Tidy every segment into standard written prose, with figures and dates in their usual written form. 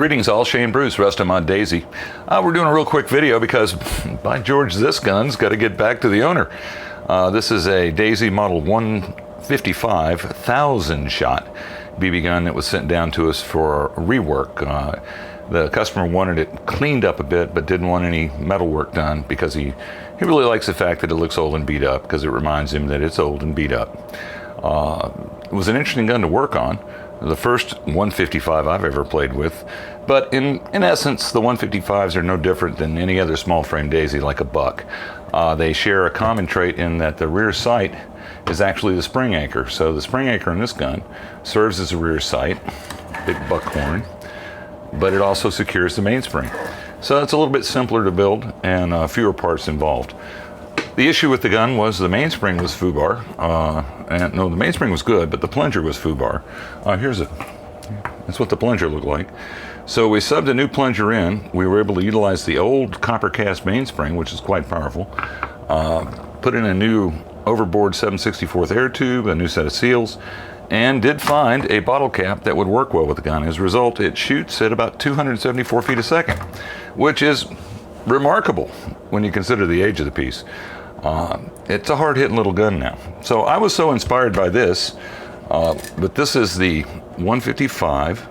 Greetings all, Shane Bruce, Restomod Daisy. We're doing a real quick video because, by George, this gun's got to get back to the owner. This is a Daisy Model 155 1,000-shot BB gun that was sent down to us for rework. The customer wanted it cleaned up a bit, but didn't want any metal work done because he really likes the fact that it looks old and beat up, because it reminds him that it's old and beat up. It was an interesting gun to work on. The first 155 I've ever played with, but in essence, the 155s are no different than any other small frame Daisy like a buck. They share a common trait in that the rear sight is actually the spring anchor. So the spring anchor in this gun serves as a rear sight, big buckhorn, but it also secures the mainspring. So it's a little bit simpler to build and fewer parts involved. The issue with the gun was the mainspring was foobar. No, the mainspring was good, but the plunger was foobar. That's what the plunger looked like. So we subbed a new plunger in. We were able to utilize the old copper cast mainspring, which is quite powerful. Put in a new overboard 7/64 air tube, a new set of seals, and did find a bottle cap that would work well with the gun. As a result, it shoots at about 274 feet a second, which is remarkable when you consider the age of the piece. It's a hard-hitting little gun now. So I was so inspired by this, but this is the 155,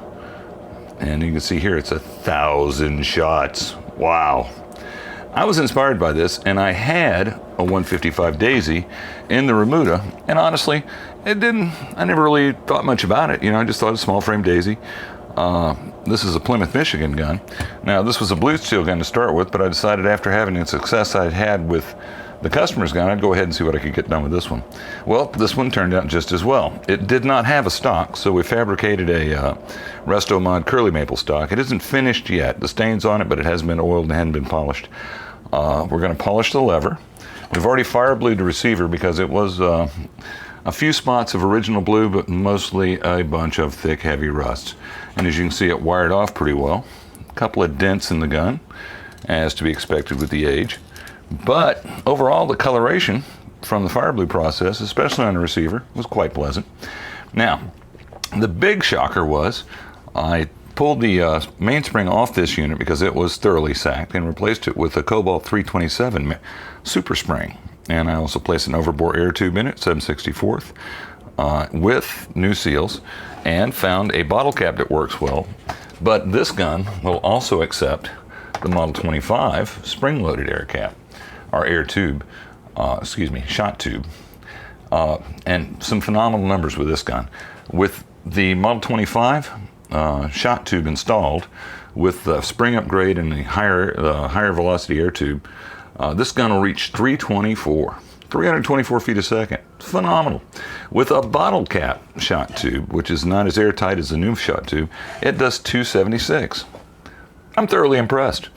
and you can see here it's 1,000 shots. Wow. I was inspired by this, and I had a 155 Daisy in the Remuda, and honestly, I never really thought much about it. I just thought a small frame Daisy. This is a Plymouth, Michigan gun. Now, this was a blue steel gun to start with, but I decided after having the success I'd had with the customer's gun, I'd go ahead and see what I could get done with this one. Well, this one turned out just as well. It did not have a stock, so we fabricated a Restomod Curly Maple stock. It isn't finished yet. The stain's on it, but it hasn't been oiled and hadn't been polished. We're going to polish the lever. We've already fire blued the receiver because it was a few spots of original blue, but mostly a bunch of thick, heavy rusts. And as you can see, it wired off pretty well. A couple of dents in the gun, as to be expected with the age. But overall, the coloration from the fire blue process, especially on the receiver, was quite pleasant. Now, the big shocker was I pulled the mainspring off this unit because it was thoroughly sacked and replaced it with a Cobalt 327 super spring. And I also placed an overbore air tube in it, 7/64, with new seals, and found a bottle cap that works well. But this gun will also accept the Model 25 spring-loaded air cap, or air tube, shot tube. And some phenomenal numbers with this gun. With the Model 25 shot tube installed, with the spring upgrade and the higher velocity air tube, this gun will reach 324 feet a second. Phenomenal. With a bottle cap shot tube, which is not as airtight as the new shot tube, it does 276. I'm thoroughly impressed.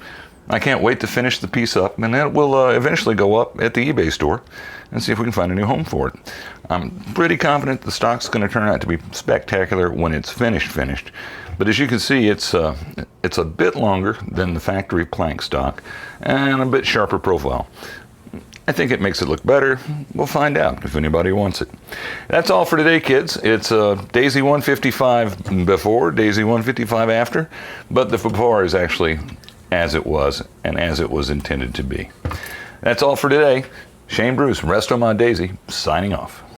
I can't wait to finish the piece up, and it will eventually go up at the eBay store and see if we can find a new home for it. I'm pretty confident the stock's going to turn out to be spectacular when it's finished. But as you can see, it's a bit longer than the factory plank stock and a bit sharper profile. I think it makes it look better. We'll find out if anybody wants it. That's all for today, kids. It's Daisy 155 before, Daisy 155 after, but the before is actually as it was and as it was intended to be. That's all for today. Shane Bruce, Restomod Daisy, signing off.